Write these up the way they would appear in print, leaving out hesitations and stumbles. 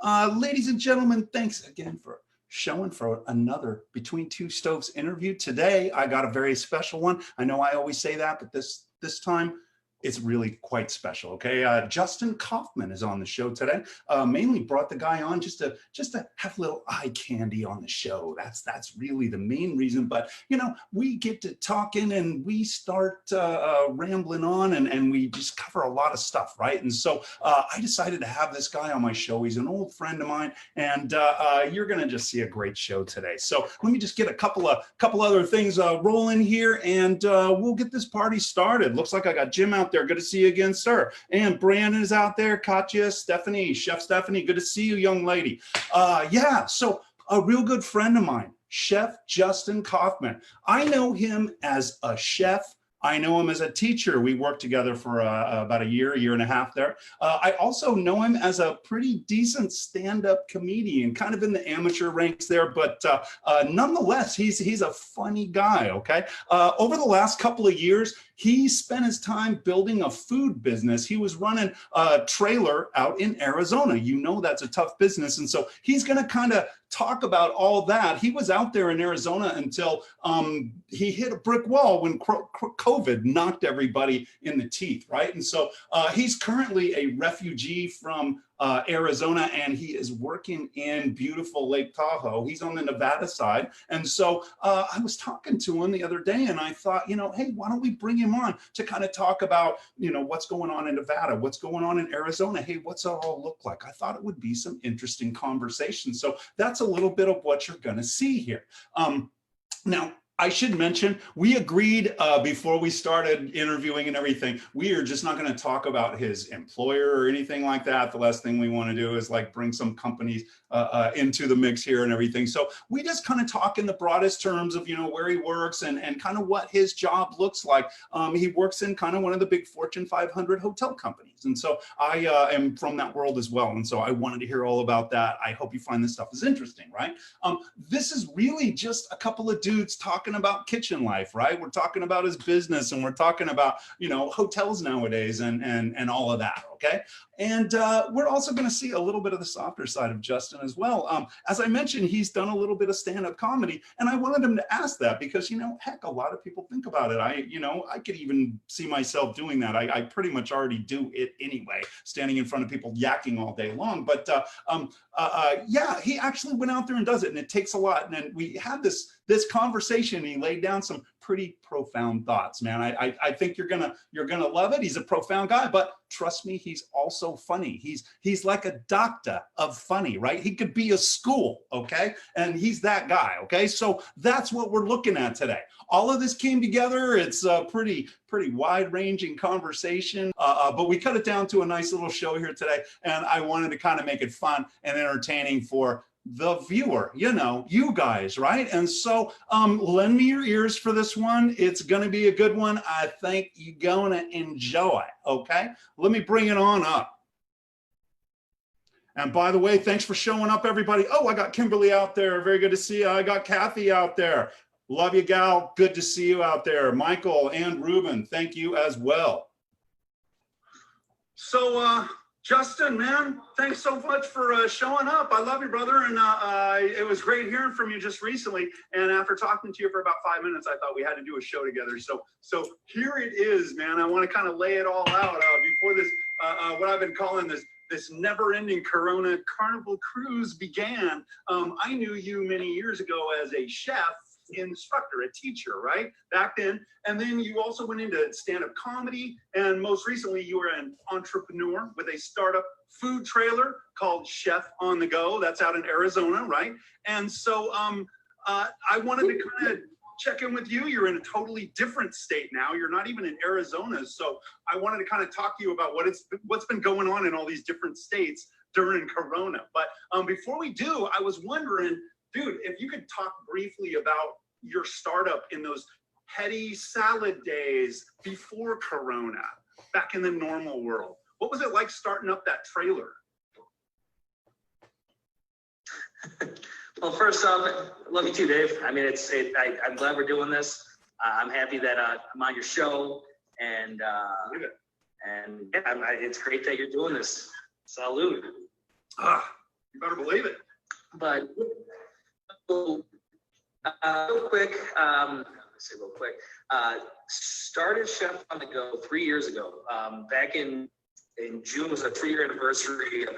Ladies and gentlemen, thanks again for showing for another Between Two Stoves interview. Today, I got a very special one. I know I always say that, but this time, it's really quite special, okay? Justin Kaufman is on the show today. Mainly brought the guy on just to have a little eye candy on the show. That's really the main reason. But you know, we get to talking and we start rambling on, and we just cover a lot of stuff, right? And so I decided to have this guy on my show. He's an old friend of mine, and you're gonna just see a great show today. So let me just get a couple other things rolling here, and we'll get this party started. Looks like I got Jim out there. Good to see you again, sir. And Brandon is out there. Katya, Stephanie, Chef Stephanie. Good to see you, young lady. Yeah, so a real good friend of mine, Chef Justin Kaufman. I know him as a chef. I know him as a teacher. We worked together for about a year and a half there. I also know him as a pretty decent stand-up comedian, kind of in the amateur ranks there, but nonetheless, he's a funny guy, okay? Over the last couple of years, he spent his time building a food business. He was running a trailer out in Arizona. You know that's a tough business, and so he's gonna kind of talk about all that. He was out there in Arizona until he hit a brick wall when COVID knocked everybody in the teeth, right? And so he's currently a refugee from Arizona, and he is working in beautiful Lake Tahoe. He's on the Nevada side. And so I was talking to him the other day, and I thought, you know, hey, why don't we bring him on to kind of talk about, you know, what's going on in Nevada, what's going on in Arizona? Hey, what's it all look like? I thought it would be some interesting conversation. So that's a little bit of what you're going to see here. Now, I should mention, we agreed before we started interviewing and everything, we are just not going to talk about his employer or anything like that. The last thing we want to do is like bring some companies into the mix here and everything. So we just kind of talk in the broadest terms of, you know, where he works and kind of what his job looks like. He works in kind of one of the big Fortune 500 hotel companies. And so I am from that world as well. And so I wanted to hear all about that. I hope you find this stuff is interesting, right? This is really just a couple of dudes talking about kitchen life, right? We're talking about his business, and we're talking about, you know, hotels nowadays and all of that, okay? And we're also going to see a little bit of the softer side of Justin as well. As I mentioned, he's done a little bit of stand-up comedy, and I wanted him to ask that because, you know, heck, a lot of people think about it. I could even see myself doing that. I pretty much already do it anyway, standing in front of people yakking all day long. But yeah, he actually went out there and does it, and it takes a lot. And then we had this conversation, and he laid down some pretty profound thoughts, man. I think you're gonna love it. He's a profound guy, but trust me, he's also funny. He's like a doctor of funny, right? He could be a school, okay? And he's that guy, okay? So that's what we're looking at today. All of this came together. It's a pretty wide-ranging conversation, but we cut it down to a nice little show here today, and I wanted to kind of make it fun and entertaining for the viewer, you know, you guys, right? And so lend me your ears for this one. It's going to be a good one. I think you're going to enjoy, okay? Let me bring it on up. And by the way, thanks for showing up, everybody. Oh, I got Kimberly out there. Very good to see you. I got Kathy out there. Love you, gal. Good to see you out there. Michael and Ruben, thank you as well. So, Justin, man, thanks so much for showing up. I love you, brother, and it was great hearing from you just recently. And after talking to you for about 5 minutes, I thought we had to do a show together. So here it is, man. I want to kind of lay it all out before this, what I've been calling this never-ending Corona Carnival cruise began. I knew you many years ago as a chef instructor, a teacher, right? Back then. And then you also went into stand-up comedy. And most recently, you were an entrepreneur with a startup food trailer called Chef on the Go. That's out in Arizona, right? And so I wanted to kind of check in with you. You're in a totally different state now. You're not even in Arizona. So I wanted to kind of talk to you about what's been going on in all these different states during Corona. But before we do, I was wondering, dude, if you could talk briefly about your startup in those heady salad days before Corona, back in the normal world. What was it like starting up that trailer? Well, first off, love you too, Dave. I mean, I'm glad we're doing this. I'm happy that I'm on your show, and it's great that you're doing this. Salud. You Better believe it. But real quick, let's say real quick, started Chef on the Go 3 years ago. Back in June was a 3-year anniversary of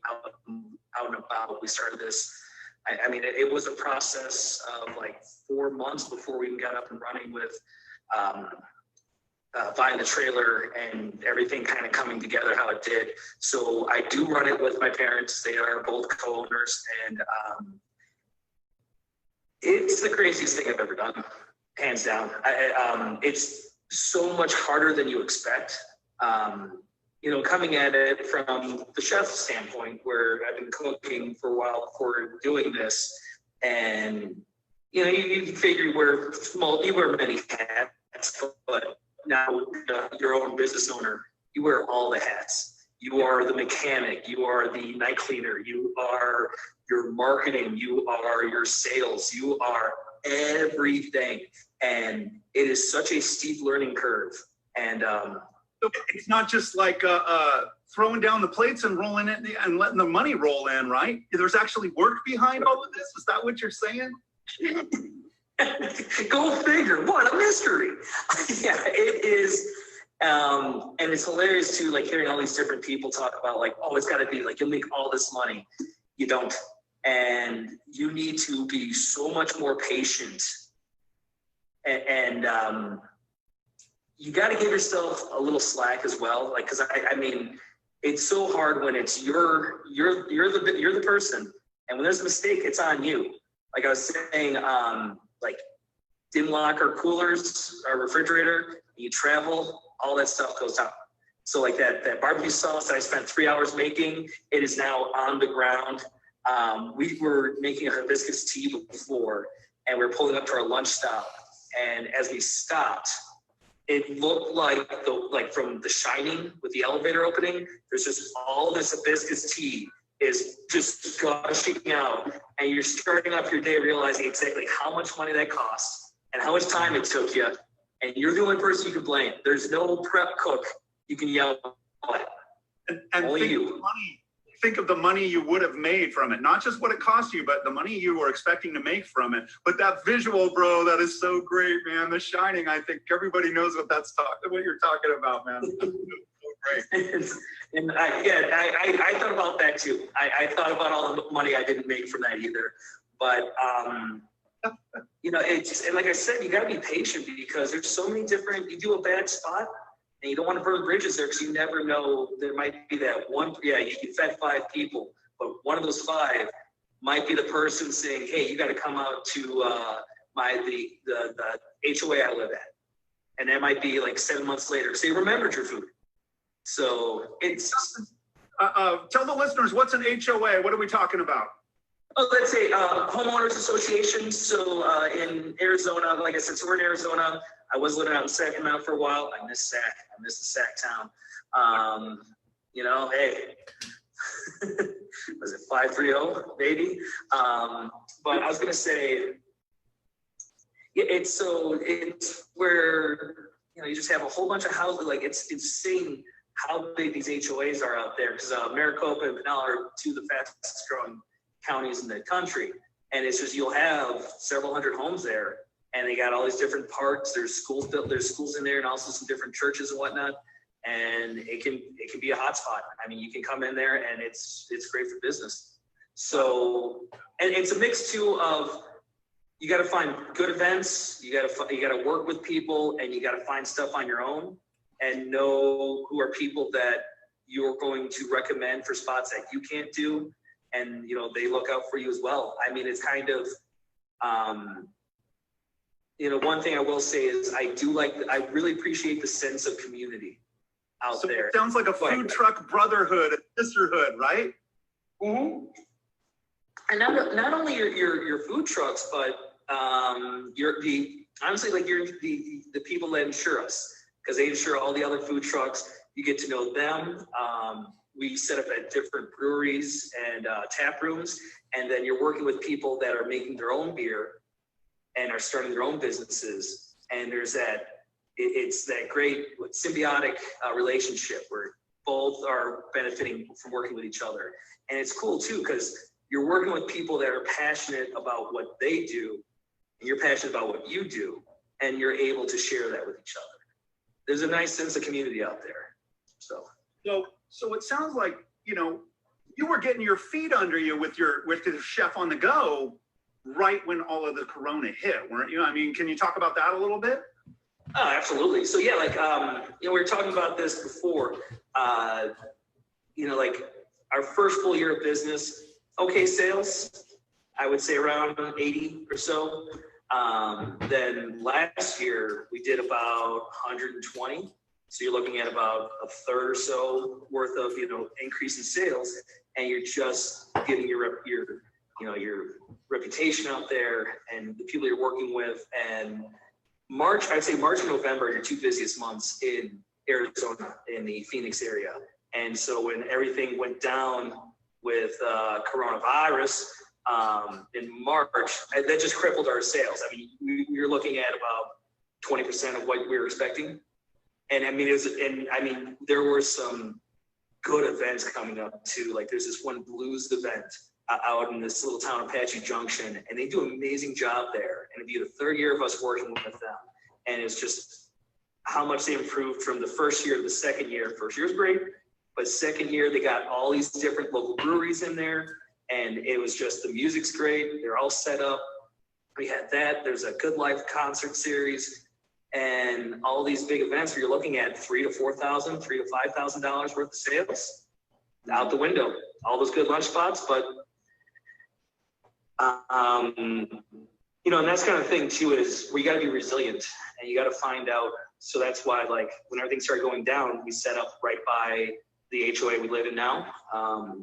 out and about. We started this. I mean, it was a process of like 4 months before we even got up and running with buying the trailer and everything kind of coming together how it did. So I do run it with my parents. They are both co-owners, and it's the craziest thing I've ever done, hands down. It's so much harder than you expect. You know, coming at it from the chef standpoint, where I've been cooking for a while before doing this, and you know, you figure you wear many hats, but now your own business owner, you wear all the hats. You are the mechanic, you are the night cleaner, you are your marketing, you are your sales, you are everything, and it is such a steep learning curve. And it's not just like throwing down the plates and rolling it and letting the money roll in, right? There's actually work behind all of this. Is that what you're saying? Go figure. What a mystery. Yeah, it is. And it's hilarious too, like hearing all these different people talk about like, oh, it's got to be like, you'll make all this money. You don't. And you need to be so much more patient. And you got to give yourself a little slack as well. Like, cause I mean, it's so hard when it's you're the person. And when there's a mistake, it's on you. Like I was saying, like dim lock our coolers, our refrigerator, you travel, all that stuff goes down. So like that barbecue sauce that I spent 3 hours making, it is now on the ground. We were making a hibiscus tea before, and we were pulling up to our lunch stop. And as we stopped, it looked like from The Shining with the elevator opening, there's just all this hibiscus tea is just gushing out, and you're starting off your day realizing exactly how much money that costs and how much time it took you, and you're the only person you can blame. There's no prep cook you can yell at. And only you. Think of the money you would have made from it, not just what it cost you, but the money you were expecting to make from it. But that visual, bro, that is so great, man. The Shining, I think everybody knows what you're talking about, man. So great. And I thought about that too. I thought about all the money I didn't make from that either. But you know, it's just, and like I said, you got to be patient because there's so many different. You do a bad spot, and you don't want to burn bridges there because you never know. There might be that one. Yeah, you fed 5 people, but one of those 5 might be the person saying, "Hey, you got to come out to the HOA I live at," and that might be like 7 months later because they remembered your food. So it's tell the listeners what's an HOA. What are we talking about? Oh, let's say homeowners association. So in Arizona, like I said, so we're in Arizona. I was living out in Sacramento for a while. I miss Sac. I miss the Sac town. You know, hey, was it 530 maybe? But I was gonna say, it's where you just have a whole bunch of houses. Like it's insane how big these HOAs are out there because Maricopa and Pinellas are 2 of the fastest growing counties in the country, and it's just you'll have several hundred homes there, and they got all these different parks. There's schools built. There's schools in there, and also some different churches and whatnot. And it can be a hot spot. I mean, you can come in there, and it's great for business. So, and it's a mix too of you got to find good events. You got to work with people, and you got to find stuff on your own, and know who are people that you're going to recommend for spots that you can't do. And, they look out for you as well. I mean, it's kind of, one thing I will say is I really appreciate the sense of community out there. It sounds like a food truck brotherhood, a sisterhood, right? Mm-hmm. And not only your food trucks, but you're the people that insure us, because they insure all the other food trucks. You get to know them. We set up at different breweries and tap rooms, and then you're working with people that are making their own beer and are starting their own businesses. And there's it's that great symbiotic relationship where both are benefiting from working with each other. And it's cool too, because you're working with people that are passionate about what they do, and you're passionate about what you do, and you're able to share that with each other. There's a nice sense of community out there. So it sounds like, you know, you were getting your feet under you with the chef on the go right when all of the Corona hit, weren't you? I mean, can you talk about that a little bit? Oh, absolutely. So yeah, like, you know, we were talking about this before, you know, like our first full year of business, okay, sales, I would say around 80 or so. Then last year we did about 120. So you're looking at about a third or so worth of, you know, increase in sales, and you're just getting your reputation out there and the people you're working with. And March, I'd say March and November are your two busiest months in Arizona, in the Phoenix area. And so when everything went down with coronavirus in March, that just crippled our sales. I mean, we were looking at about 20% of what we were expecting. And I mean, there were some good events coming up too. Like there's this one blues event out in this little town, Apache Junction, and they do an amazing job there. And it'd be the third year of us working with them. And it's just how much they improved from the first year to the second year. First year was great, but second year they got all these different local breweries in there, and it was just, the music's great. They're all set up. We had that. There's a Good Life concert series. And all these big events where you're looking at $3,000 to $4,000, $3,000 to $5,000 worth of sales out the window. All those good lunch spots, but you know, and that's kind of thing too, is we got to be resilient and you got to find out. So that's why, like, when everything started going down, we set up right by the HOA we live in now.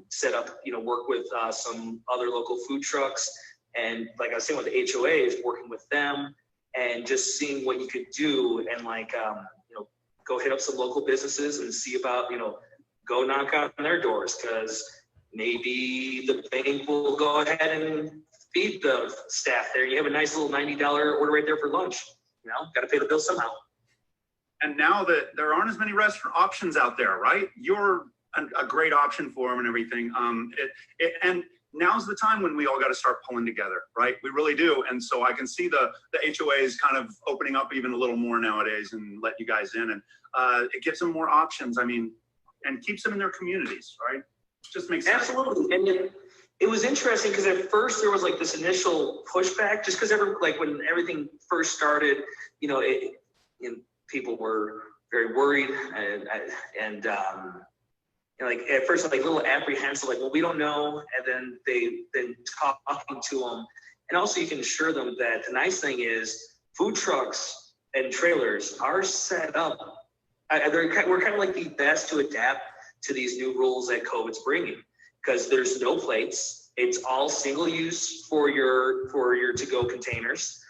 Set up, you know, work with some other local food trucks, and like I was saying with the HOAs, working with them. And just seeing what you could do, and like, you know, go hit up some local businesses and see about, you know, go knock on their doors, because maybe the bank will go ahead and feed the staff there. You have a nice little $90 order right there for lunch. You know, got to pay the bill somehow. And now that there aren't as many restaurant options out there, right? You're a great option for them and everything. And now's the time when we all got to start pulling together, right? We really do. And so I can see the HOAs kind of opening up even a little more nowadays and let you guys in. And it gives them more options. I mean, and keeps them in their communities, right? Just makes sense. Absolutely. And it was interesting because at first there was like this initial pushback, just because like when everything first started, you know, people were very worried, and you know, like at first, like a little apprehensive, like, well, we don't know. And then then talking to them. And also you can assure them that the nice thing is food trucks and trailers are set up. We're kind of like the best to adapt to these new rules that COVID's bringing, because there's no plates. It's all single use for your to-go containers.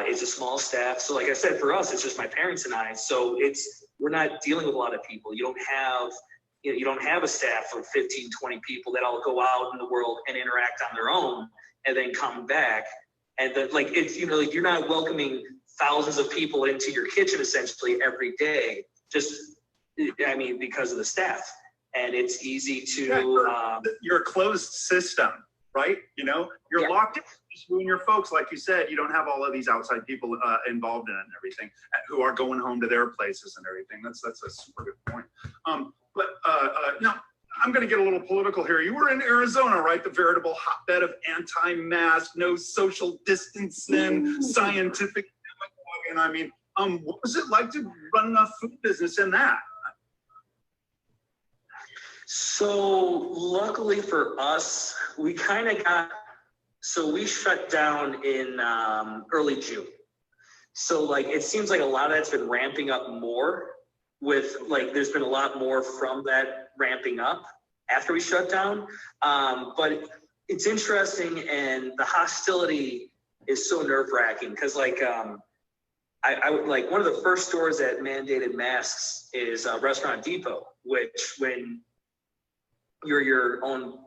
It's a small staff. So like I said, for us, it's just my parents and I. So we're not dealing with a lot of people. You don't have a staff of 15, 20 people that all go out in the world and interact on their own and then come back. And then, like, it's, you know, like, you're not welcoming thousands of people into your kitchen essentially every day, just, I mean, because of the staff. And it's easy to you're a closed system, right? You know, you're locked in. Just you and your folks, like you said, you don't have all of these outside people involved in it and everything, who are going home to their places and everything. That's a super good point. Now I'm going to get a little political here. You were in Arizona, right? The veritable hotbed of anti-mask, no social distancing, scientific. And I mean, what was it like to run a food business in that? So luckily for us, we kind of we shut down in early June. So like, it seems like a lot of that's been ramping up more with, like, there's been a lot more from that ramping up after we shut down. But it's interesting, and the hostility is so nerve-wracking, because like, I would, like, one of the first stores that mandated masks is Restaurant Depot, which when you own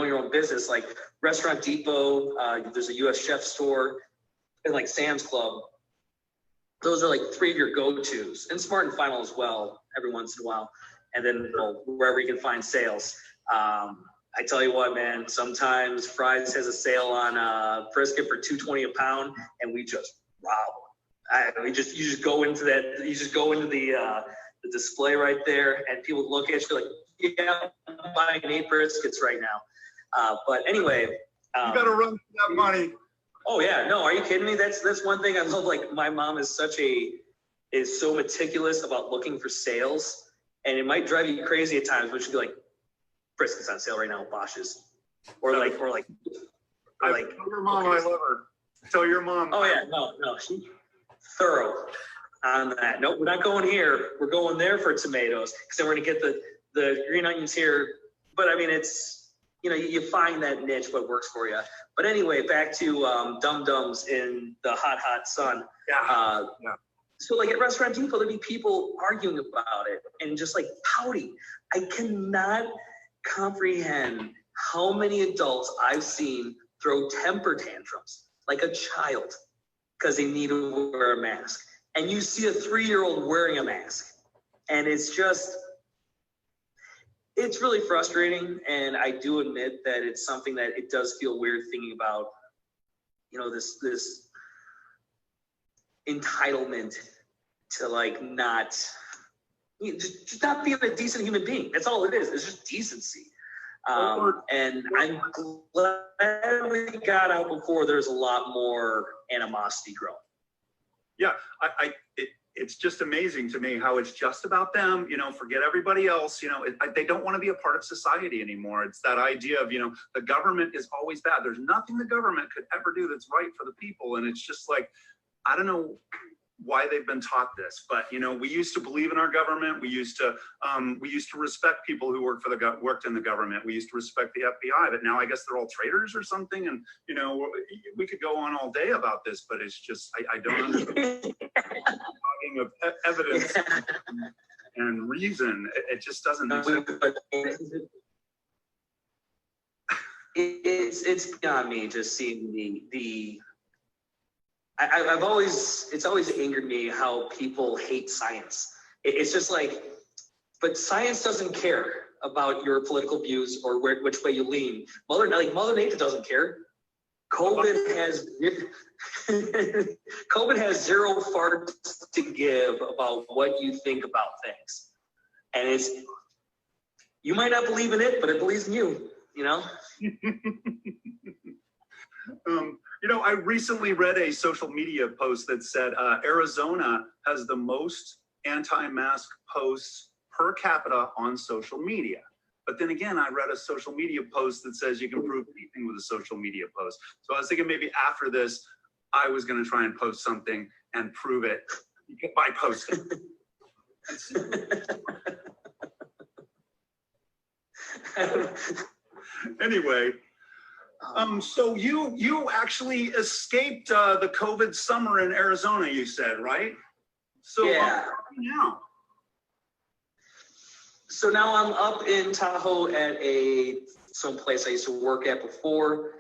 your own business, like Restaurant Depot, there's a US Chef store, and like Sam's Club. Those are like three of your go-tos, and Smart and Final as well. every once in a while. And then wherever you can find sales. I tell you what, man, sometimes Fry's has a sale on brisket for $2.20 a pound, and we just rob them. You just go into that, you just go into the display right there, and people look at you like, yeah, I'm buying 8 briskets right now. But anyway. You got to run for that money. Oh yeah, no, are you kidding me? That's one thing I love. Like my mom is so meticulous about looking for sales, and it might drive you crazy at times, but she'll be like, brisket's on sale right now, Bosch's. Or like tell your mom I love her. Tell your mom. Oh yeah, no, she's thorough on that. Nope, we're not going here. We're going there for tomatoes, because then we're gonna get the green onions here. But I mean, it's, you know, you find that niche what works for you. But anyway, back to dum-dums in the hot sun. Yeah. So like at Restaurant Depot, there'd be people arguing about it and just like pouting. I cannot comprehend how many adults I've seen throw temper tantrums like a child because they need to wear a mask. And you see a 3-year-old wearing a mask. And it's really frustrating. And I do admit that it's something that it does feel weird thinking about, you know, this entitlement to like not, you know, just not being a decent human being. That's all it is. It's just decency. And I'm glad we got out before there's a lot more animosity growing. Yeah, it's just amazing to me how it's just about them, you know, forget everybody else, you know, they don't want to be a part of society anymore. It's that idea of, you know, the government is always bad. There's nothing the government could ever do that's right for the people. And it's just like, I don't know why they've been taught this, but you know, we used to believe in our government. We used to respect people who worked in the government. We used to respect the FBI, but now I guess they're all traitors or something. And you know, we could go on all day about this, but it's just I don't understand. Talking of evidence and reason, it just doesn't make sense. It's beyond me just seeing it's always angered me how people hate science. It's just like, but science doesn't care about your political views or which way you lean. Mother Nature doesn't care. COVID has 0 farts to give about what you think about things. And you might not believe in it, but it believes in you, you know? You know, I recently read a social media post that said Arizona has the most anti-mask posts per capita on social media. But then again, I read a social media post that says you can prove anything with a social media post. So I was thinking maybe after this, I was going to try and post something and prove it by posting. Anyway. So you actually escaped the COVID summer in Arizona, you said, right? So yeah. Now? So now I'm up in Tahoe at some place I used to work at before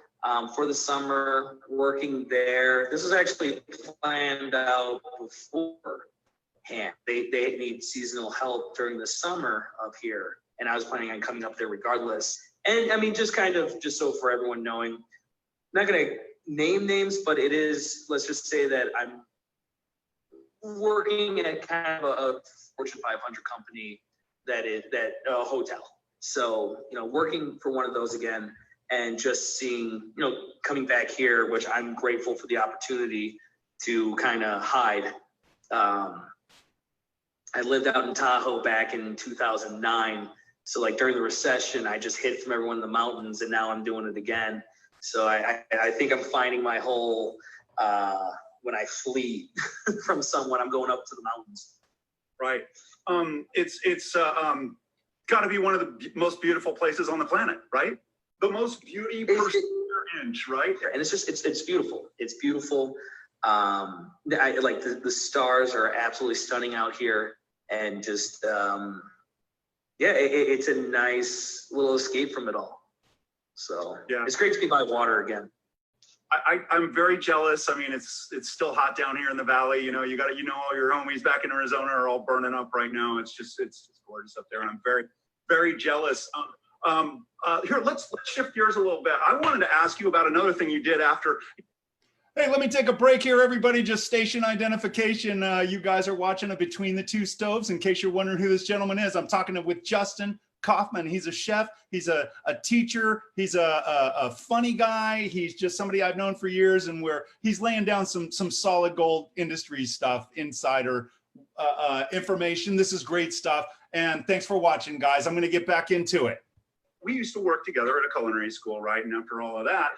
for the summer, working there. This was actually planned out beforehand. They need seasonal help during the summer up here, and I was planning on coming up there regardless. And I mean, just so for everyone knowing, I'm not going to name names, but it is, let's just say that I'm working at kind of a Fortune 500 company that hotel. So, you know, working for one of those again and just seeing, you know, coming back here, which I'm grateful for the opportunity to kind of hide. I lived out in Tahoe back in 2009. So like during the recession, I just hid from everyone in the mountains, and now I'm doing it again. So I think I'm finding my whole, when I flee from someone, I'm going up to the mountains. Right. It's got to be one of the most beautiful places on the planet, right? The most beauty per square inch, right? And it's just, it's beautiful. It's beautiful. I like the stars are absolutely stunning out here, and just, yeah, it's a nice little escape from it all. So yeah, it's great to be by water again. I'm very jealous. I mean, it's still hot down here in the valley. You know, all your homies back in Arizona are all burning up right now. It's just gorgeous up there, and I'm very, very jealous. Here, let's shift gears a little bit. I wanted to ask you about another thing you did after. Hey, let me take a break here, everybody. Just station identification. You guys are watching a Between the Two Stoves. In case you're wondering who this gentleman is, I'm talking with Justin Kaufman. He's a chef. He's a teacher. He's a funny guy. He's just somebody I've known for years, and where he's laying down some solid gold industry stuff, insider information. This is great stuff. And thanks for watching, guys. I'm going to get back into it. We used to work together at a culinary school, right? And after all of that,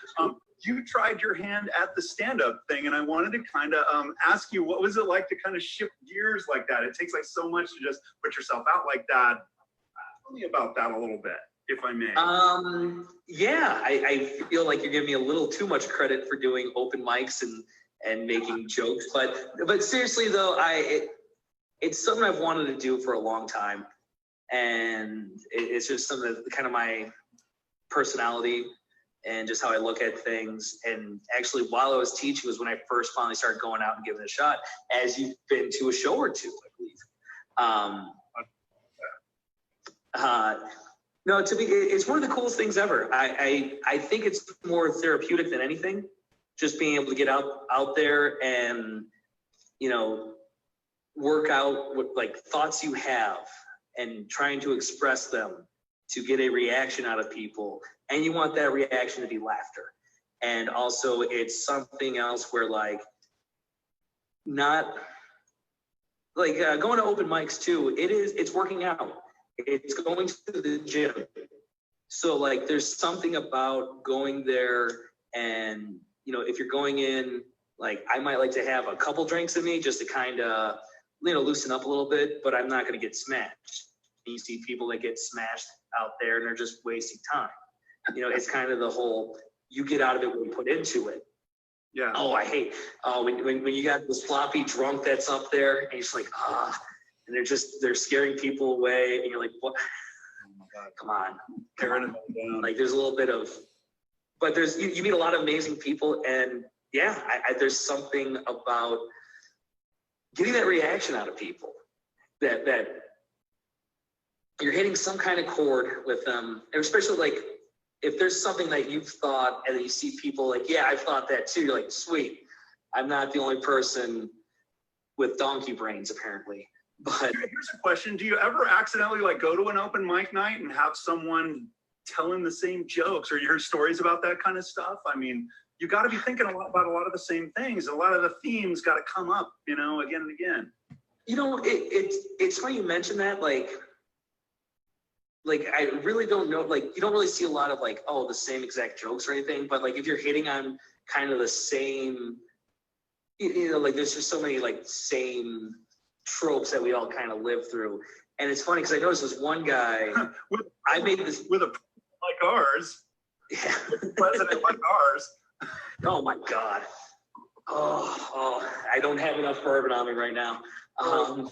you tried your hand at the stand-up thing, and I wanted to kind of ask you, what was it like to kind of shift gears like that? It takes like so much to just put yourself out like that. Tell me about that a little bit, if I may. Yeah, I feel like you're giving me a little too much credit for doing open mics and making jokes, but seriously though, it's something I've wanted to do for a long time, and it's just something that kind of my personality and just how I look at things. And actually, while I was teaching was when I first finally started going out and giving it a shot, as you've been to a show or two, I believe. No, it's one of the coolest things ever. I think it's more therapeutic than anything, just being able to get out there and, you know, work out what like thoughts you have and trying to express them to get a reaction out of people. And you want that reaction to be laughter. And also it's something else where like, not like going to open mics too, it's working out. It's going to the gym. So like there's something about going there, and you know, if you're going in, like I might like to have a couple drinks in me just to kind of, you know, loosen up a little bit, but I'm not going to get smashed. You see people that get smashed out there and they're just wasting time. You know, it's kind of the whole, you get out of it what you put into it. Yeah. Oh, I hate, when you got this sloppy drunk that's up there and you're just like, and they're scaring people away, and you're like, what? Oh my God. Come on. Tearing them down. Like there's a little bit of, but you meet a lot of amazing people, and yeah, there's something about getting that reaction out of people that you're hitting some kind of chord with them, and especially like if there's something that you've thought and you see people like, yeah, I've thought that too. You're like, sweet, I'm not the only person with donkey brains apparently. But here's a question. Do you ever accidentally like go to an open mic night and have someone telling the same jokes, or you hear stories about that kind of stuff? I mean, you got to be thinking about a lot of the same things. A lot of the themes got to come up, you know, again and again. You know, it's funny you mention that. Like I really don't know, like you don't really see a lot of like, oh, the same exact jokes or anything, but like if you're hitting on kind of the same, you know, like there's just so many like same tropes that we all kind of live through. And it's funny because I noticed this one guy, I made this with a like ours. Yeah. With a president like ours. Oh my God. Oh, I don't have enough bourbon on me right now. Well,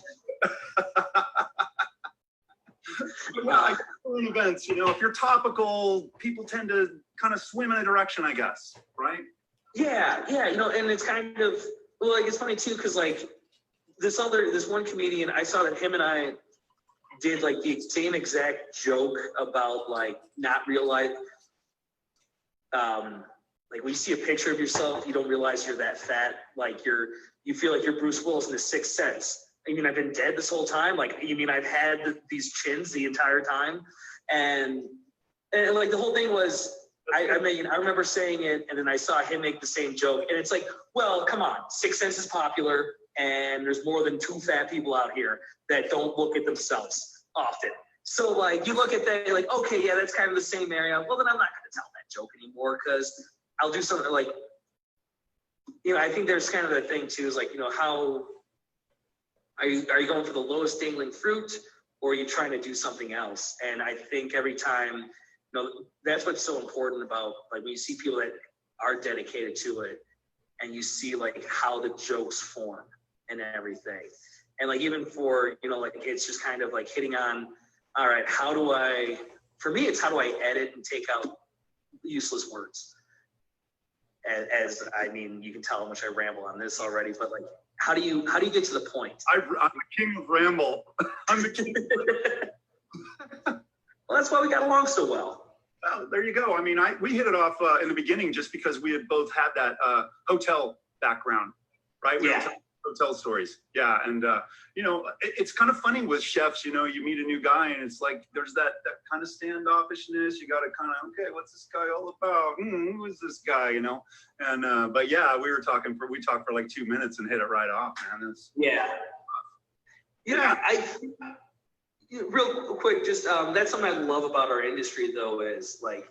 like events, you know, if you're topical, people tend to kind of swim in a direction, I guess, right? Yeah, you know, and it's kind of, well, like it's funny too, because like this one comedian, I saw that him and I did like the same exact joke about like not realize, like when you see a picture of yourself, you don't realize you're that fat. Like you feel like you're Bruce Willis in The Sixth Sense. You mean I've been dead this whole time? Like, you mean I've had these chins the entire time? And like the whole thing was, I mean, I remember saying it, and then I saw him make the same joke, and it's like, well, come on, Sixth Sense is popular, and there's more than 2 fat people out here that don't look at themselves often. So like, you look at that, you're like, okay, yeah, that's kind of the same area. Well, then I'm not going to tell that joke anymore, because I'll do something like, you know, I think there's kind of the thing too, is like, you know, how are you going for the lowest dangling fruit, or are you trying to do something else? And I think every time, you know, that's what's so important about, like, when you see people that are dedicated to it, and you see like how the jokes form and everything. And like, even for, you know, like, it's just kind of like hitting on, all right, for me, it's how do I edit and take out useless words? as I mean, you can tell how much I ramble on this already, but like, how do you get to the point? I'm the king of ramble. I'm the king. Well, that's why we got along so well. Well, there you go. I mean, we hit it off in the beginning just because we had both had that hotel background, right? We were Yeah. telling hotel stories. Yeah. And, you know, it's kind of funny with chefs, you know, you meet a new guy and it's like, there's that kind of standoffishness. You got to kind of, okay, what's this guy all about? Who is this guy, you know? And, but yeah, we talked for like 2 minutes and hit it right off, man. Yeah. Yeah. Real quick, just that's something I love about our industry, though, is like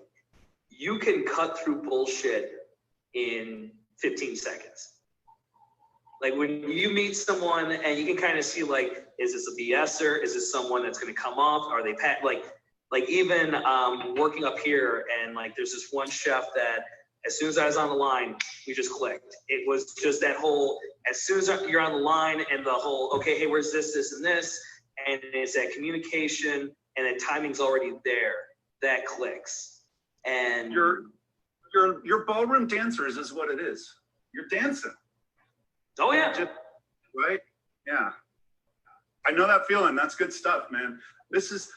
you can cut through bullshit in 15 seconds. Like when you meet someone and you can kind of see like, is this a BSer? Is this someone that's going to come off? Are they like even working up here and like there's this one chef that as soon as I was on the line, we just clicked. It was just that whole, as soon as you're on the line and the whole, okay, hey, where's this, and this? And it's that communication and the timing's already there. That clicks. And your ballroom dancers is what it is. You're dancing. Oh yeah. Right? Yeah. I know that feeling. That's good stuff, man. This is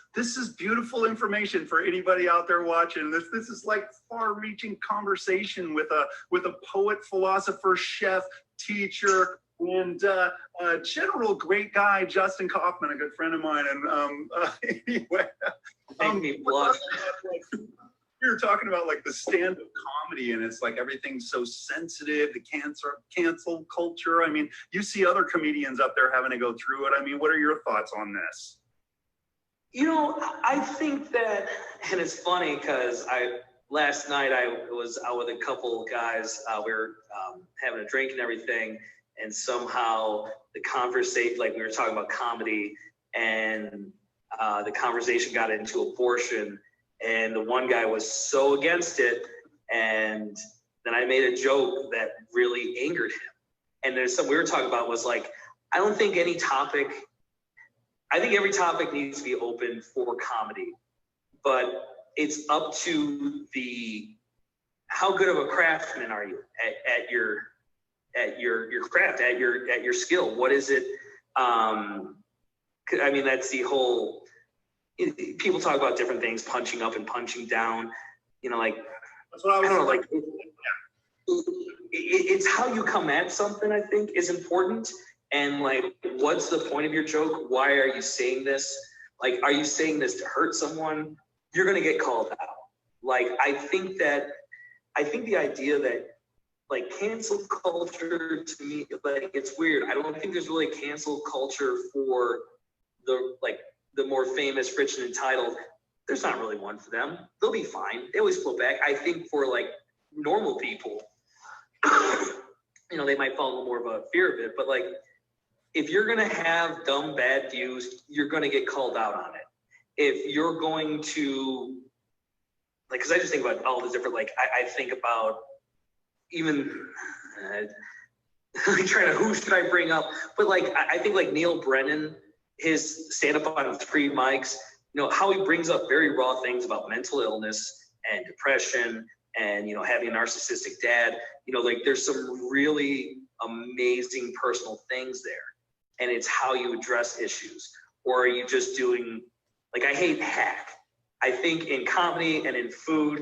beautiful information for anybody out there watching. This is like far-reaching conversation with a poet, philosopher, chef, teacher, and general great guy, Justin Kaufman, a good friend of mine. And anyway, Make me blush. we were talking about like the stand-up comedy, and it's like everything's so sensitive, the cancel culture. I mean, you see other comedians up there having to go through it. I mean, what are your thoughts on this? You know, I think that, and it's funny because last night I was out with a couple guys. We were having a drink and everything, and somehow the conversation, like we were talking about comedy, and the conversation got into abortion. And the one guy was so against it. And then I made a joke that really angered him. And there's something we were talking about was like, I don't think I think every topic needs to be open for comedy, but it's up to how good of a craftsman are you at your craft, at your skill? What is it? I mean, that's the whole, people talk about different things, punching up and punching down, you know, like, That's what I don't know, was like it's how you come at something, I think, is important. And like, what's the point of your joke? Why are you saying this? Like, are you saying this to hurt someone? You're going to get called out. Like, I think the idea that like cancel culture, to me, like, it's weird. I don't think there's really cancel culture for the more famous, rich and entitled. There's not really one for them. They'll be fine. They always flow back. I think for like normal people, you know, they might fall a little more of a fear of it, but like, if you're going to have dumb, bad views, you're going to get called out on it. If you're going to, like, because I just think about all the different, like, I think about even, trying to, who should I bring up? But like, I think like Neil Brennan, his stand-up on 3 mics, you know, how he brings up very raw things about mental illness and depression and, you know, having a narcissistic dad, you know, like there's some really amazing personal things there. And it's how you address issues. Or are you just doing, like, I hate hack. I think in comedy and in food,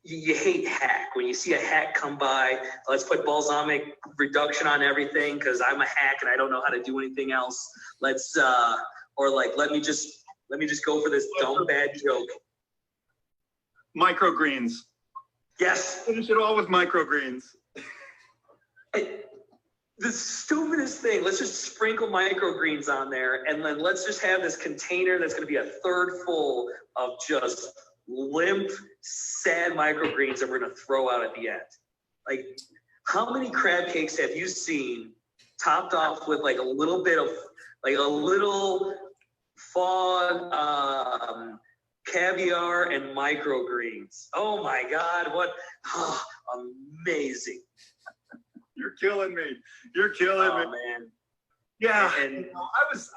you hate hack. When you see a hack come by, let's put balsamic reduction on everything because I'm a hack and I don't know how to do anything else. Let's, or like, let me just go for this dumb, bad joke. microgreens. Yes. Finish it all with microgreens. The stupidest thing, let's just sprinkle microgreens on there, and then let's just have this container that's going to be a third full of just limp, sad microgreens that we're going to throw out at the end. Like, how many crab cakes have you seen topped off with like a little bit of, like a little fog, caviar and microgreens? Oh my God, what, amazing. You're killing me. You're killing me. Man. Yeah, And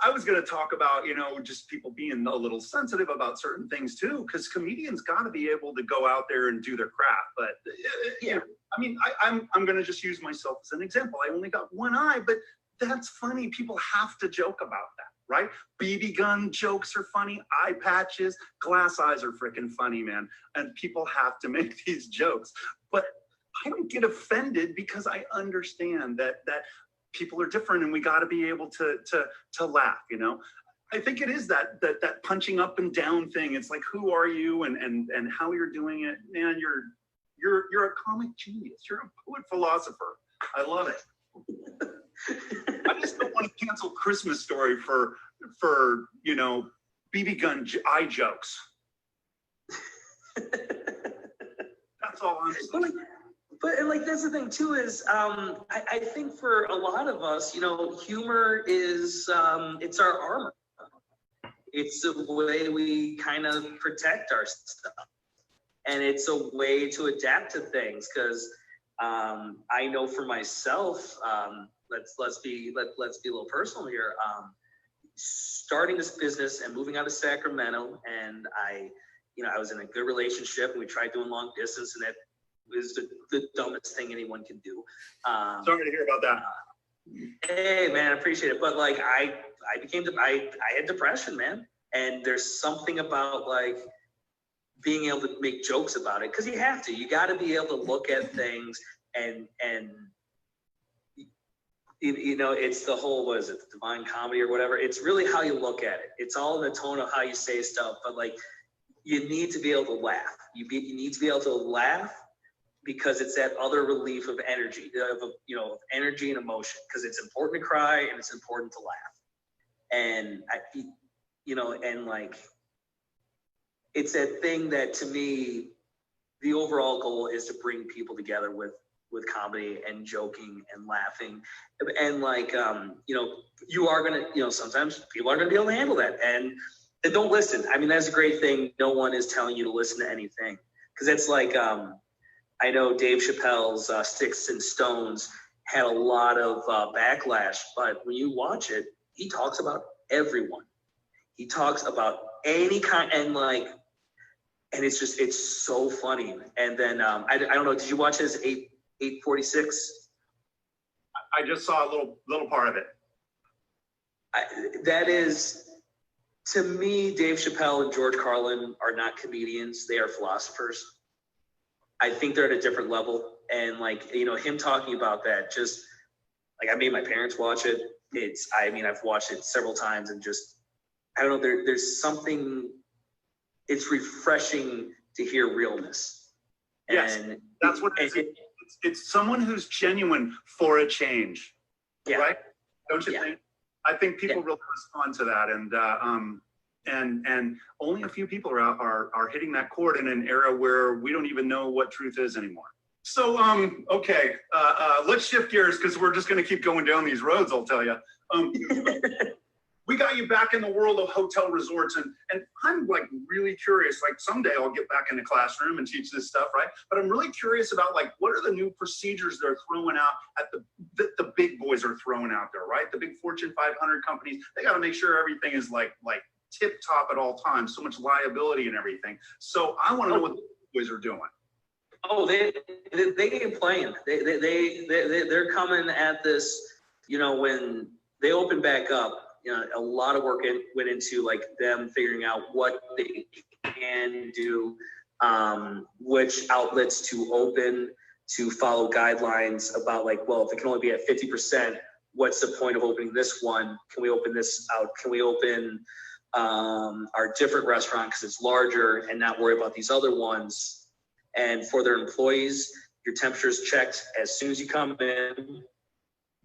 I was going to talk about, just people being a little sensitive about certain things too, because comedians got to be able to go out there and do their craft. But yeah, I mean, I'm going to just use myself as an example. I only got one eye, but that's funny. People have to joke about that, right? BB gun jokes are funny. Eye patches, glass eyes are freaking funny, man. And people have to make these jokes. But I don't get offended because I understand that people are different and we got to be able to laugh, I think it is that punching up and down thing. It's like, who are you and how you're doing it, man. You're a comic genius. You're a poet philosopher. I love it. I just don't want to cancel Christmas Story for BB gun eye jokes. That's all I'm saying. But that's the thing too is I think for a lot of us, humor is it's our armor. It's the way we kind of protect our stuff, and it's a way to adapt to things. Because I know for myself, let's be a little personal here. Starting this business and moving out of Sacramento, and I was in a good relationship, and we tried doing long distance, and that was the dumbest thing anyone can do. Sorry to hear about that. Hey man, I appreciate it. But I had depression, man. And there's something about being able to make jokes about it. Cause you have to, you gotta be able to look at things and it's the whole, what is it, the divine comedy or whatever. It's really how you look at it. It's all in the tone of how you say stuff, but you need to be able to laugh. You need to be able to laugh, because it's that other relief of energy, of energy and emotion, because it's important to cry and it's important to laugh. And it's that thing that, to me, the overall goal is to bring people together with comedy and joking and laughing. And you are going to, sometimes people are going to be able to handle that. And don't listen. I mean, that's a great thing. No one is telling you to listen to anything. Because it's I know Dave Chappelle's Sticks and Stones had a lot of backlash, but when you watch it, he talks about everyone. He talks about any kind, and it's so funny. And then I don't know, did you watch his 846? I just saw a little part of it. That is, to me, Dave Chappelle and George Carlin are not comedians; they are philosophers. I think they're at a different level. And him talking about that, just I made my parents watch it. I've watched it several times, and just, I don't know, there's something, it's refreshing to hear realness. Yes, and that's what it is. It's someone who's genuine for a change, yeah. Right? Don't you think? I think people really respond to that. And only a few people are hitting that chord in an era where we don't even know what truth is anymore. So okay, let's shift gears, because we're just going to keep going down these roads, I'll tell you. We got you back in the world of hotel resorts, and I'm really curious. Someday I'll get back in the classroom and teach this stuff, right? But I'm really curious about what are the new procedures they're throwing out at the big boys are throwing out there, right? The big Fortune 500 companies, they got to make sure everything is like tip top at all times. So much liability and everything. So I want to know what the big boys are doing. Oh, they ain't playing. They're coming at this. When they open back up, a lot of work went into them figuring out what they can do, which outlets to open, to follow guidelines about well, if it can only be at 50%, what's the point of opening this one? Can we open this out? Can we open our different restaurant because it's larger and not worry about these other olittle And for their employees, your temperature is checked as soon as you come in.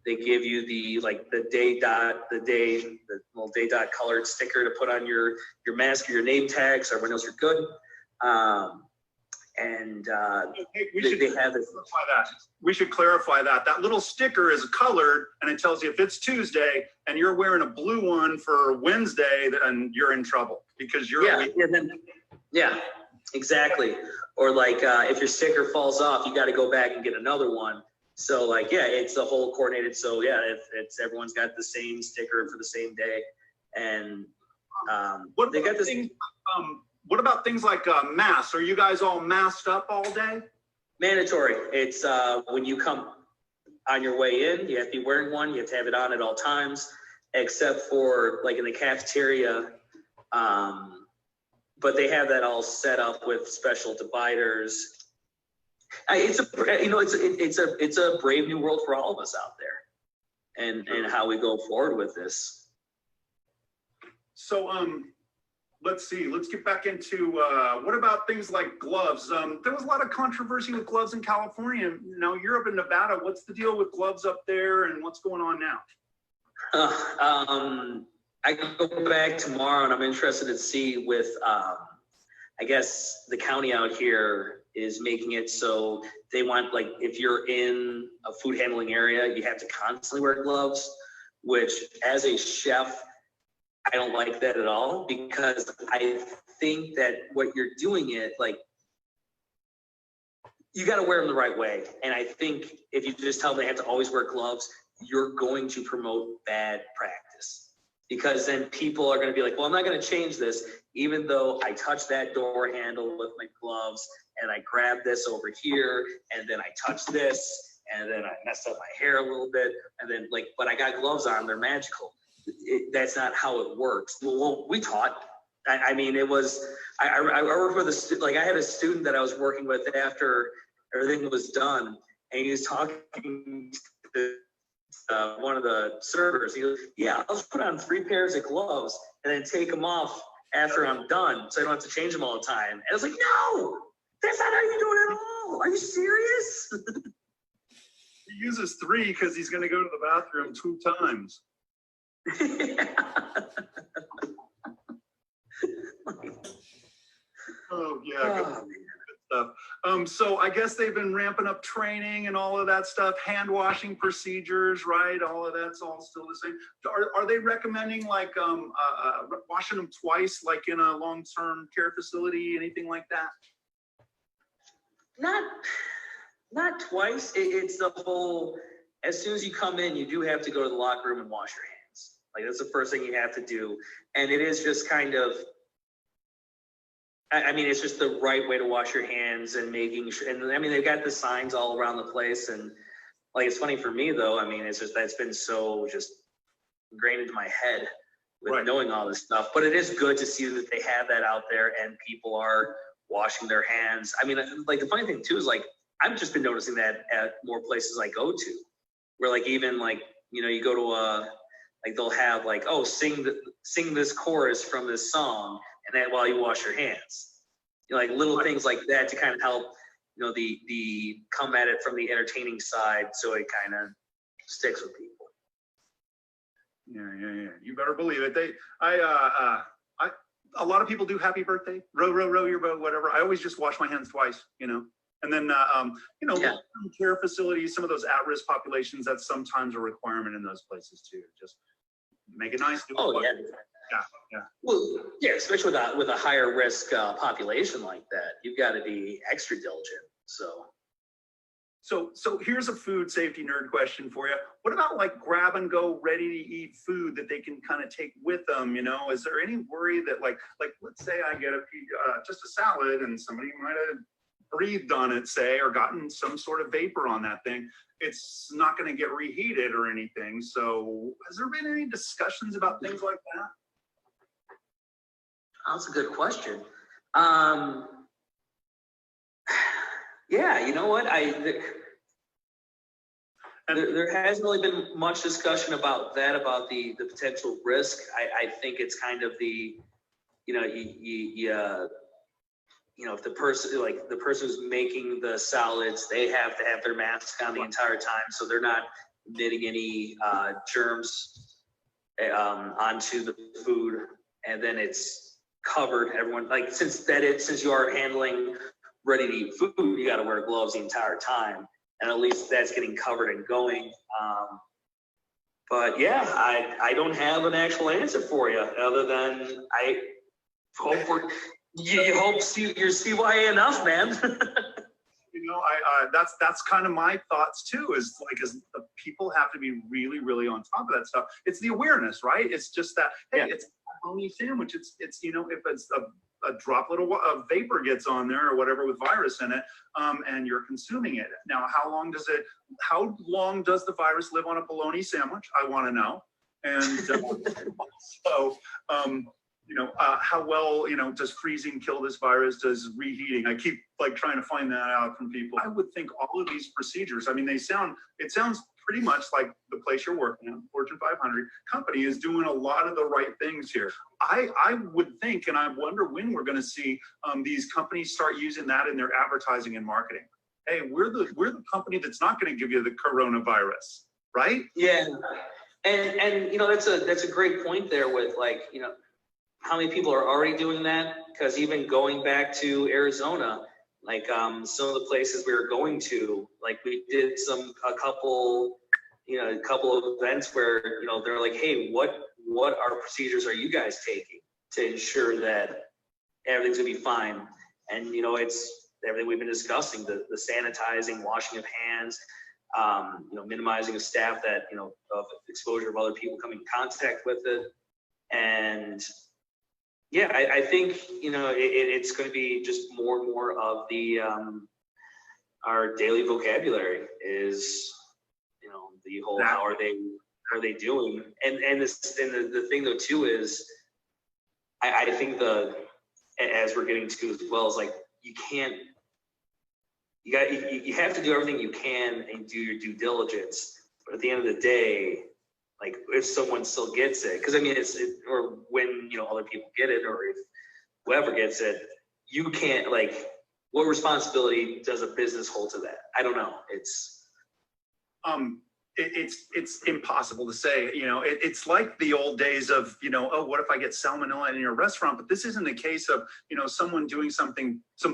They give you the little day dot colored sticker to put on your mask or your name tag, so everyone knows you're good. We should clarify that. That little sticker is colored, and it tells you if it's Tuesday and you're wearing a blue one for Wednesday, then you're in trouble because you're exactly. Or if your sticker falls off, you got to go back and get another one. So like, yeah, it's the whole coordinated. So yeah, it's everyone's got the same sticker for the same day. And What they about got this. what about things like masks? Are you guys all masked up all day? Mandatory. It's when you come on your way in, you have to be wearing one. You have to have it on at all times, except for like in the cafeteria. But they have that all set up with special dividers. It's a brave new world for all of us out there, and how we go forward with this. So let's see. Let's get back into what about things like gloves? There was a lot of controversy with gloves in California. Now you're up in Nevada. What's the deal with gloves up there, and what's going on now? I go back tomorrow, and I'm interested to see with, I guess the county out here is making it so they want, like, if you're in a food handling area, you have to constantly wear gloves, which as a chef, I don't like that at all, because I think that what you're doing it, like, you got to wear them the right way. And I think if you just tell them they have to always wear gloves, you're going to promote bad practice, because then people are going to be like, well, I'm not going to change this, even though I touched that door handle with my gloves and I grabbed this over here and then I touched this and then I messed up my hair a little bit and then like, but I got gloves on, they're magical. That's not how it works. Well, we taught. I mean, it was, I worked with I had a student that I was working with after everything was done, and he was talking to one of the servers. He goes, yeah, I'll just put on 3 pairs of gloves and then take them off after I'm done, so I don't have to change them all the time. And I was like, no, that's not how you do it at all. Are you serious? He uses 3 because he's going to go to the bathroom 2 times. Oh yeah, good stuff. So I guess they've been ramping up training and all of that stuff, hand washing procedures, right? All of that's all still the same. Are they recommending like washing them twice, like in a long-term care facility, anything like that? Not twice. It's the whole, as soon as you come in, you do have to go to the locker room and wash your hands. Like that's the first thing you have to do. And it is just kind of, I mean, it's just the right way to wash your hands and making sure, and I mean, they've got the signs all around the place. And like, it's funny for me though. I mean, it's just, that's been so just ingrained into my head with knowing all this stuff, but it is good to see that they have that out there and people are washing their hands. I mean, like the funny thing too, is like, I've just been noticing that at more places I go to, where like, even like, you know, you go to like they'll have like, oh, sing this chorus from this song, and that while you wash your hands, you know, like little things like that to kind of help, you know, the come at it from the entertaining side, so it kind of sticks with people. Yeah. You better believe it. A lot of people do happy birthday, row your boat, whatever. I always just wash my hands twice, you know. And then, you know, long-term care facilities, some of those at-risk populations, that's sometimes a requirement in those places too. Just make it nice. Yeah. Well, yeah, especially with a higher risk population like that, you've got to be extra diligent. So here's a food safety nerd question for you. What about like grab and go ready to eat food that they can kind of take with them? You know, is there any worry that like let's say I get just a salad and somebody might have breathed on it, say, or gotten some sort of vapor on that thing, it's not going to get reheated or anything. So has there been any discussions about things like that? That's a good question. Yeah, you know what? There hasn't really been much discussion about that, about the potential risk. I think it's kind of the, you know, you know, if the person who's making the salads, they have to have their mask on the entire time, so they're not emitting any germs onto the food, and then it's covered. Everyone, like, since you are handling ready to eat food, you got to wear gloves the entire time, and at least that's getting covered and going. But yeah, I don't have an actual answer for you, other than I hope you're CYA enough, man. That's kind of my thoughts too, is the people have to be really, really on top of that stuff. It's the awareness, right? It's just that, hey, it's a bologna sandwich. It's, if it's a droplet of vapor gets on there or whatever with virus in it, and you're consuming it. Now, how long does the virus live on a bologna sandwich? I want to know. And so, how well, does freezing kill this virus? Does reheating? I keep trying to find that out from people. I would think all of these procedures, I mean, it sounds pretty much like the place you're working at, Fortune 500 company, is doing a lot of the right things here. I would think, and I wonder when we're going to see these companies start using that in their advertising and marketing. Hey, we're the company that's not going to give you the coronavirus, right? Yeah, and that's a great point there with how many people are already doing that? Because even going back to Arizona, some of the places we were going to, we did a couple of events where, they're like, hey, what procedures are you guys taking to ensure that everything's gonna be fine? And, it's everything we've been discussing, the sanitizing, washing of hands, minimizing of staff that, of exposure of other people coming in contact with it. And yeah, I think, it's going to be just more and more of the, our daily vocabulary is, the whole, how are they doing? And the thing though too is, I think as we're getting to as well, is you have to do everything you can and do your due diligence. But at the end of the day, if someone still gets it, because I mean, or when, other people get it, or if whoever gets it, you can't, what responsibility does a business hold to that? I don't know. It's impossible to say. It's like the old days of, oh, what if I get salmonella in your restaurant? But this isn't a case of, someone doing some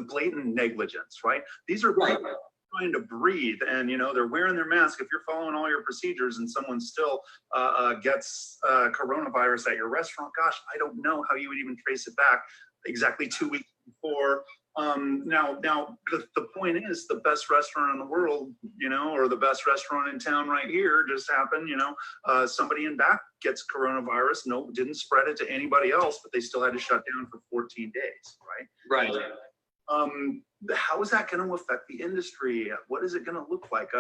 blatant negligence, right? These are people trying to breathe, and they're wearing their mask. If you're following all your procedures and someone still gets coronavirus at your restaurant, gosh, I don't know how you would even trace it back exactly 2 weeks before. Now the point is, the best restaurant in the world, or the best restaurant in town right here just happened, somebody in back gets coronavirus. No, didn't spread it to anybody else, but they still had to shut down for 14 days, right? Right. How is that going to affect the industry? What is it going to look like?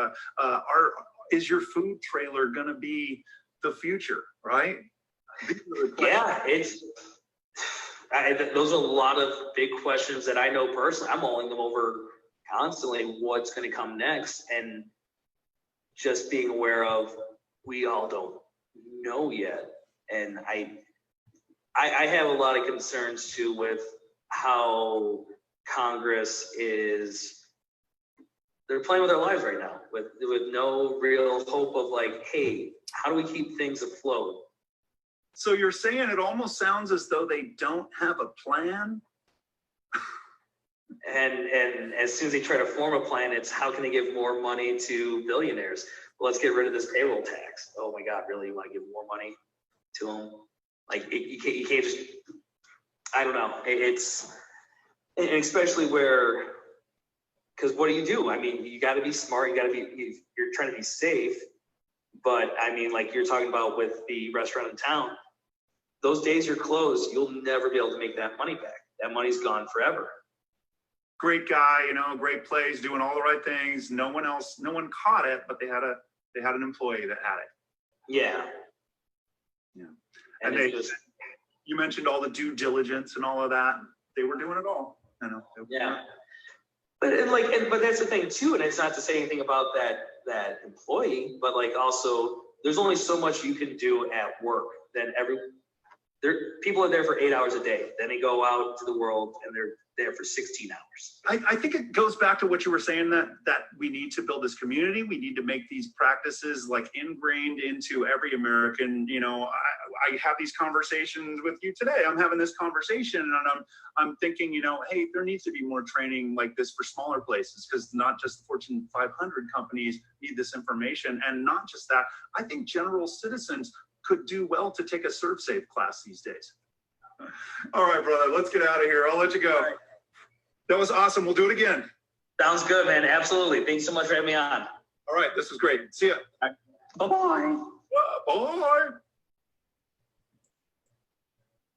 Is your food trailer going to be the future, right? Yeah, those are a lot of big questions that I know personally. I'm mulling them over constantly, what's going to come next, and just being aware of, we all don't know yet. And I have a lot of concerns too with how Congress they're playing with our lives right now with no real hope of hey, how do we keep things afloat? So you're saying it almost sounds as though they don't have a plan? And as soon as they try to form a plan, it's how can they give more money to billionaires? Well, let's get rid of this payroll tax. Oh my God, really? You want to give more money to them? You can't just, I don't know. And especially because what do? I mean, you got to be smart. You're trying to be safe. But I mean, you're talking about with the restaurant in town, those days you're closed, you'll never be able to make that money back. That money's gone forever. Great guy, great plays, doing all the right things. No one caught it, but they had an employee that had it. Yeah. Yeah. And you mentioned all the due diligence and all of that. They were doing it all. Yeah. But that's the thing too, and it's not to say anything about that employee, but also there's only so much you can do at work. Then people are there for 8 hours a day. Then they go out to the world and they're there for 16 hours. I think it goes back to what you were saying, that we need to build this community. We need to make these practices ingrained into every American. I have these conversations with you today. I'm having this conversation and I'm thinking, hey, there needs to be more training like this for smaller places, because not just the Fortune 500 companies need this information. And not just that, I think general citizens could do well to take a ServSafe class these days. All right, brother, let's get out of here. I'll let you go. That was awesome. We'll do it again. Sounds good, man. Absolutely. Thanks so much for having me on. All right, this is great. See ya. Bye-bye. Bye.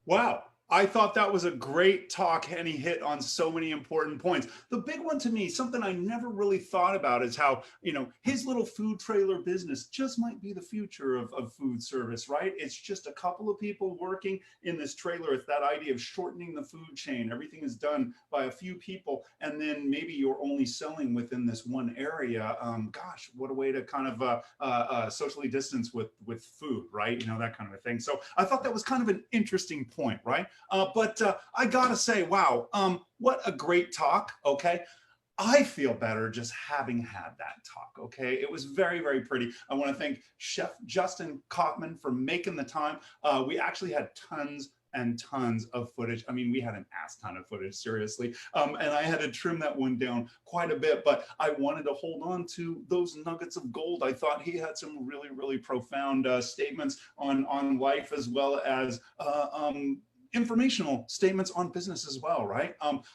Wow. I thought that was a great talk, and he hit on so many important points. The big one to me, something I never really thought about, is how, his little food trailer business just might be the future of food service, right? It's just a couple of people working in this trailer. It's that idea of shortening the food chain. Everything is done by a few people, and then maybe you're only selling within this one area. Gosh, what a way to kind of socially distance with food, right? That kind of a thing. So I thought that was kind of an interesting point, right? But I gotta say, wow, what a great talk. Okay. I feel better just having had that talk. Okay. It was very, very pretty. I want to thank Chef Justin Kaufman for making the time. We actually had tons and tons of footage. I mean, we had an ass ton of footage, seriously. And I had to trim that one down quite a bit, but I wanted to hold on to those nuggets of gold. I thought he had some really, really profound statements on life, as well as informational statements on business as well, right?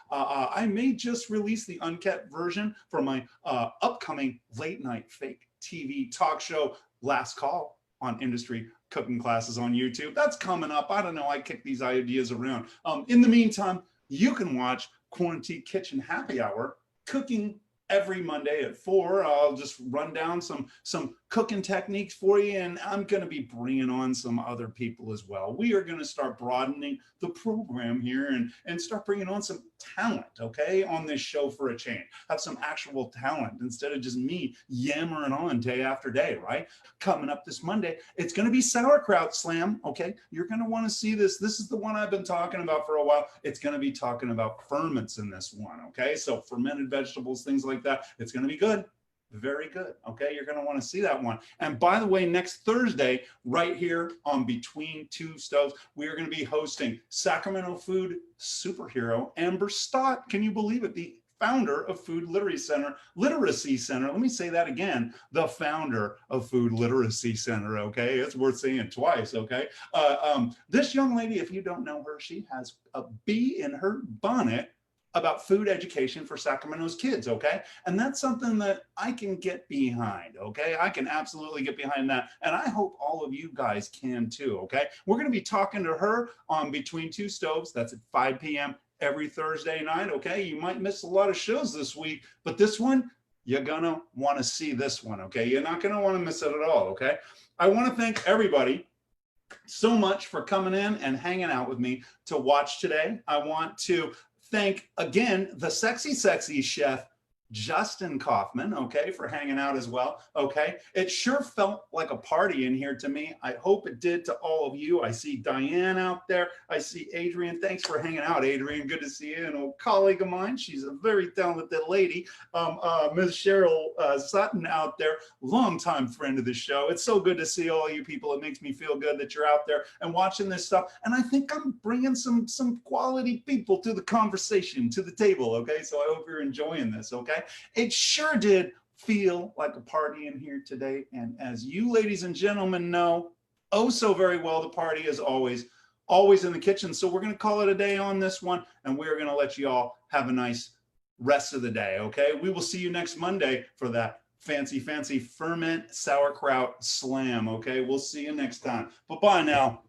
I may just release the uncut version for my upcoming late night fake TV talk show, Last Call, on industry cooking classes on YouTube. That's coming up. I don't know. I kick these ideas around. In the meantime, you can watch Quarantine Kitchen Happy Hour, cooking every Monday at 4. I'll just run down some cooking techniques for you, and I'm going to be bringing on some other people as well. We are going to start broadening the program here and start bringing on some talent, okay, on this show for a change. Have some actual talent instead of just me yammering on day after day, right? Coming up this Monday, it's going to be Sauerkraut Slam, okay? You're going to want to see this. This is the one I've been talking about for a while. It's going to be talking about ferments in this one, okay? So fermented vegetables, things like that. It's going to be good. Very good. Okay, you're going to want to see that one. And by the way, next Thursday, right here on Between Two Stoves, we are going to be hosting Sacramento food superhero Amber Stott. Can you believe it? The founder of Food Literacy Center. Let me say that again. The founder of Food Literacy Center. Okay, it's worth saying twice. Okay, this young lady, if you don't know her, she has a bee in her bonnet about food education for Sacramento's kids, okay? And that's something that I can get behind, okay? I can absolutely get behind that, and I hope all of you guys can too, okay? We're gonna be talking to her on Between Two Stoves. That's at 5 p.m. every Thursday night, okay? You might miss a lot of shows this week, but this one, you're gonna wanna see this one, okay? You're not gonna wanna miss it at all, okay? I wanna thank everybody so much for coming in and hanging out with me to watch today. I want to thank again the sexy chef Justin Kaufman, okay, for hanging out as well. Okay, it sure felt like a party in here to me. I hope it did to all of you. I see Diane out there. I see Adrian. Thanks for hanging out, Adrian. Good to see you. An old colleague of mine. She's a very talented lady. Ms. Cheryl Sutton out there, longtime friend of the show. It's so good to see all you people. It makes me feel good that you're out there and watching this stuff. And I think I'm bringing some quality people to the conversation, to the table. Okay, so I hope you're enjoying this. Okay. It sure did feel like a party in here today. And as you ladies and gentlemen know, oh so very well, the party is always in the kitchen. So we're going to call it a day on this one, and we're going to let you all have a nice rest of the day, okay? We will see you next Monday for that fancy ferment sauerkraut slam, okay? We'll see you next time. Bye-bye now.